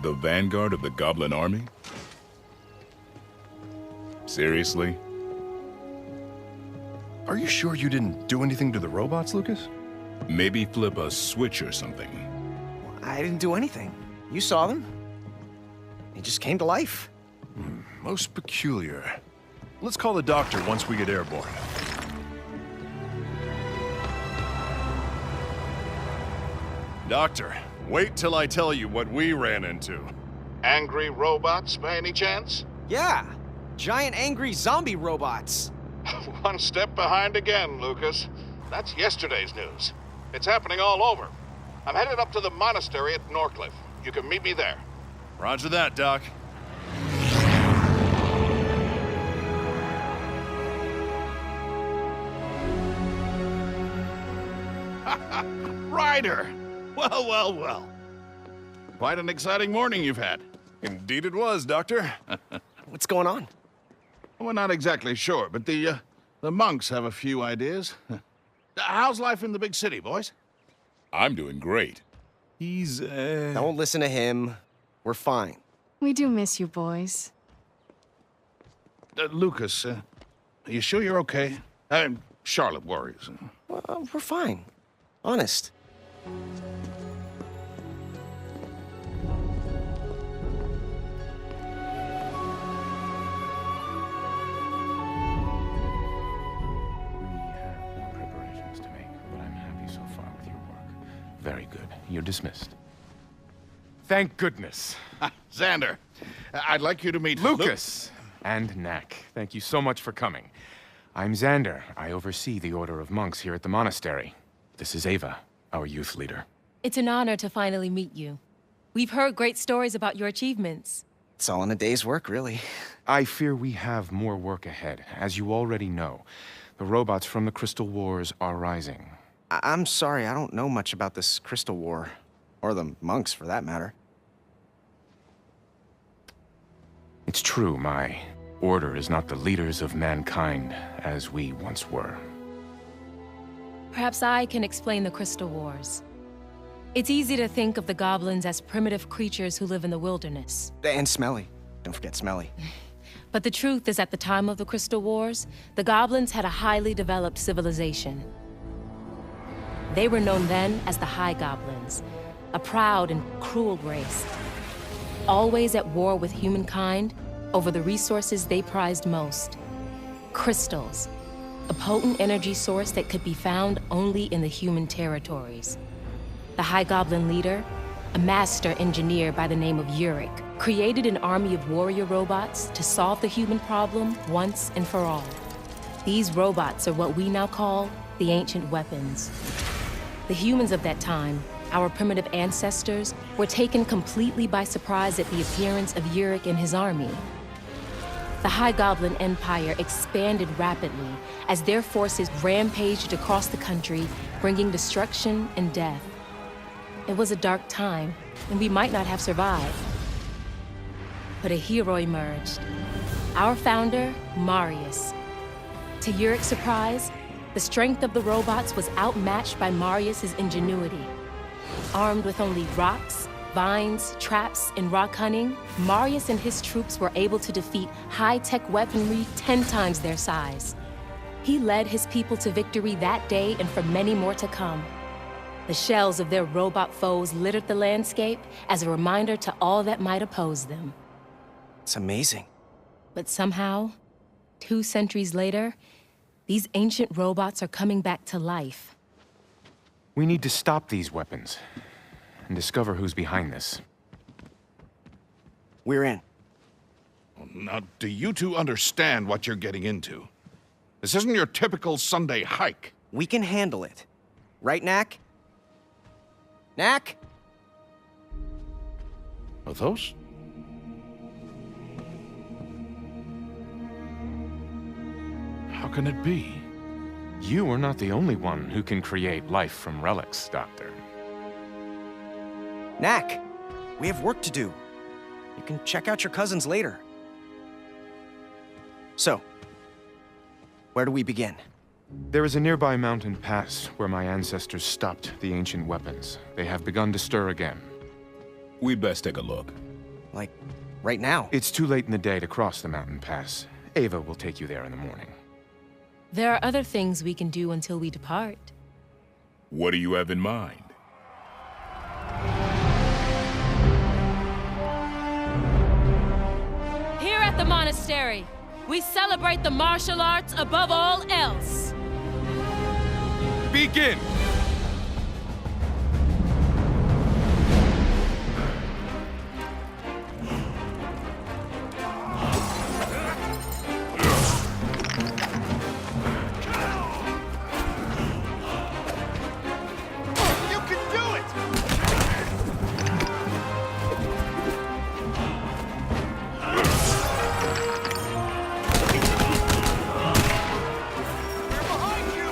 the vanguard of the Goblin army? Seriously? Are you sure you didn't do anything to the robots, Lucas? Maybe flip a switch or something. I didn't do anything. You saw them. They just came to life. Most peculiar. Let's call the doctor once we get airborne. Doctor, wait till I tell you what we ran into. Angry robots, by any chance? Yeah, giant angry zombie robots. One step behind again, Lucas. That's yesterday's news. It's happening all over. I'm headed up to the monastery at Norcliffe. You can meet me there. Roger that, Doc. Ryder! Well. Quite an exciting morning you've had. Indeed it was, Doctor. What's going on? We're not exactly sure, but the monks have a few ideas. How's life in the big city, boys? I'm doing great. He's, Don't listen to him. We're fine. We do miss you, boys. Lucas, are you sure you're okay? Charlotte worries. Well, we're fine. Honest. Preparations to make, but I'm happy so far with your work. Very good. You're dismissed. Thank goodness. Xander, I'd like you to meet Lucas and Knack. Thank you so much for coming. I'm Xander. I oversee the Order of Monks here at the monastery. This is Ava, our youth leader. It's an honor to finally meet you. We've heard great stories about your achievements. It's all in a day's work, really. I fear we have more work ahead. As you already know, the robots from the Crystal Wars are rising. I'm sorry, I don't know much about this Crystal War. Or the monks, for that matter. It's true, my order is not the leaders of mankind as we once were. Perhaps I can explain the Crystal Wars. It's easy to think of the goblins as primitive creatures who live in the wilderness. And Smelly. Don't forget Smelly. But the truth is, at the time of the Crystal Wars, the goblins had a highly developed civilization. They were known then as the High Goblins, a proud and cruel race, always at war with humankind over the resources they prized most. Crystals, a potent energy source that could be found only in the human territories. The High Goblin leader, a master engineer by the name of Uric, created an army of warrior robots to solve the human problem once and for all. These robots are what we now call the ancient weapons. The humans of that time, our primitive ancestors, were taken completely by surprise at the appearance of Uric and his army. The High Goblin Empire expanded rapidly as their forces rampaged across the country, bringing destruction and death. It was a dark time, and we might not have survived. But a hero emerged. Our founder, Marius. To Uric's surprise, the strength of the robots was outmatched by Marius's ingenuity. Armed with only rocks, vines, traps, and rock hunting, Marius and his troops were able to defeat high-tech weaponry 10 times their size. He led his people to victory that day and for many more to come. The shells of their robot foes littered the landscape as a reminder to all that might oppose them. It's amazing. But somehow, 2 centuries later, these ancient robots are coming back to life. We need to stop these weapons and discover who's behind this. We're in. Now, do you two understand what you're getting into? This isn't your typical Sunday hike. We can handle it. Right, Knack? Knack? Are those? How can it be? You are not the only one who can create life from relics, Doctor. Knack, we have work to do. You can check out your cousins later. So, where do we begin? There is a nearby mountain pass where my ancestors stopped the ancient weapons. They have begun to stir again. We'd best take a look. Like, right now. It's too late in the day to cross the mountain pass. Ava will take you there in the morning. There are other things we can do until we depart. What do you have in mind? Here at the monastery, we celebrate the martial arts above all else. Begin! You can do it! They're behind you!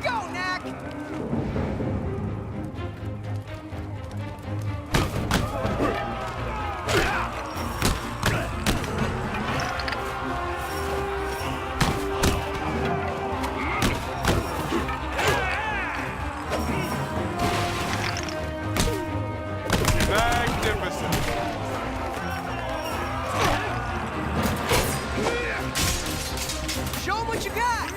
Go, Knack! Magnificent! Show 'em what you got!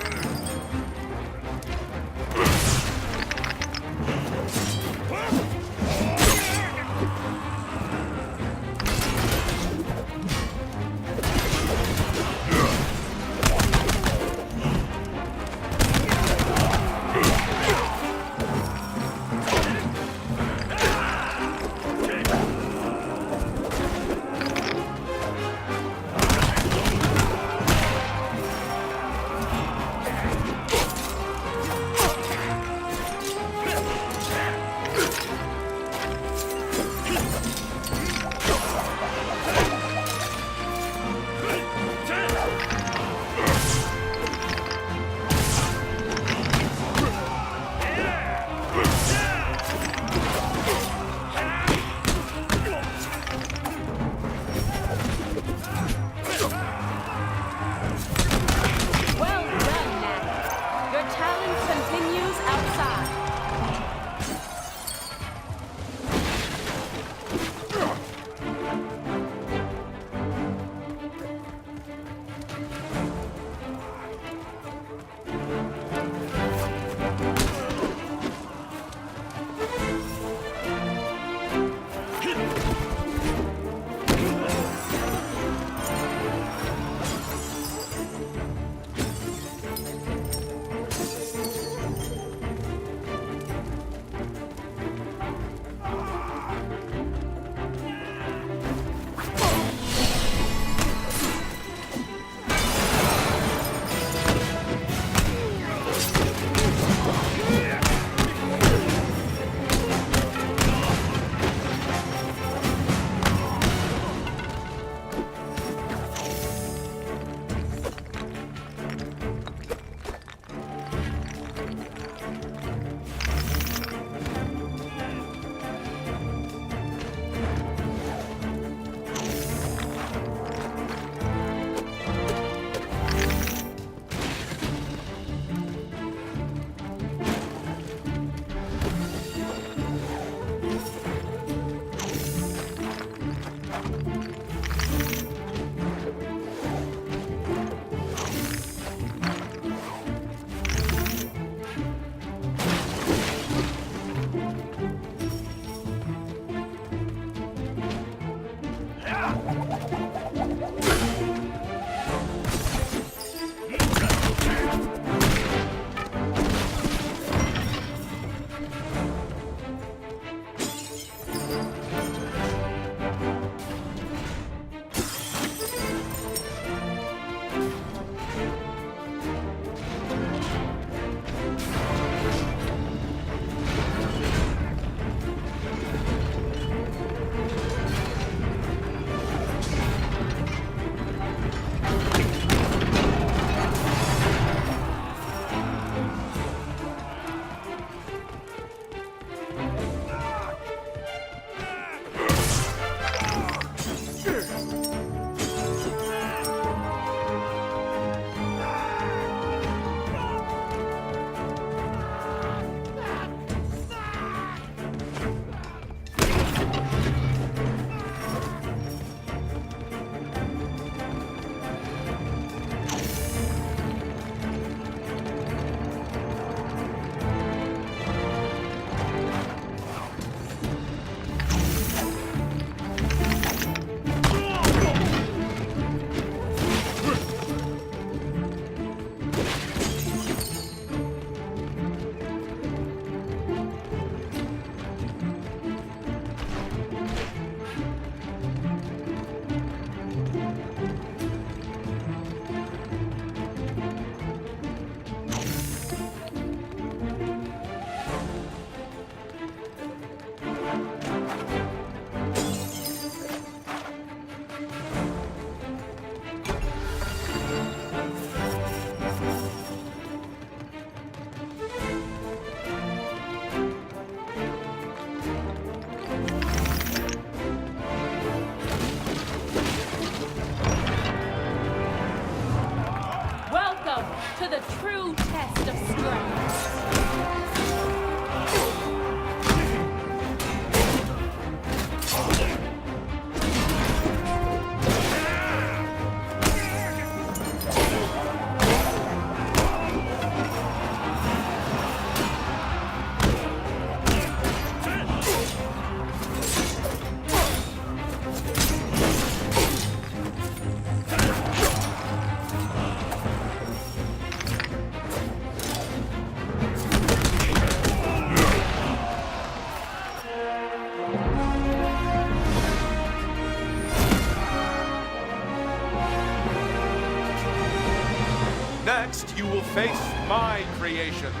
face my creations.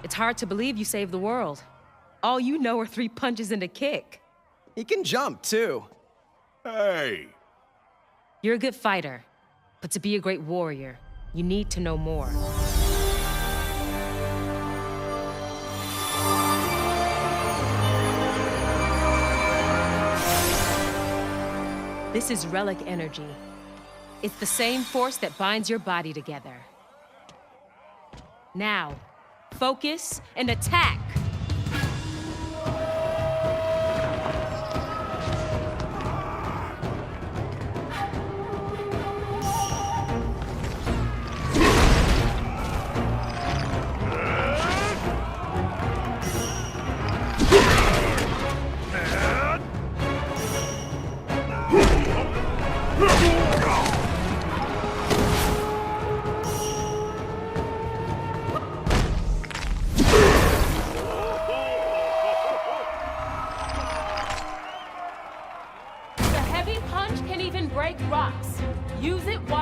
It's hard to believe you saved the world. All you know are 3 punches and a kick. He can jump, too. Hey! You're a good fighter, but to be a great warrior, you need to know more. This is relic energy. It's the same force that binds your body together. Now, focus and attack! The heavy punch can even break rocks. Use it wisely.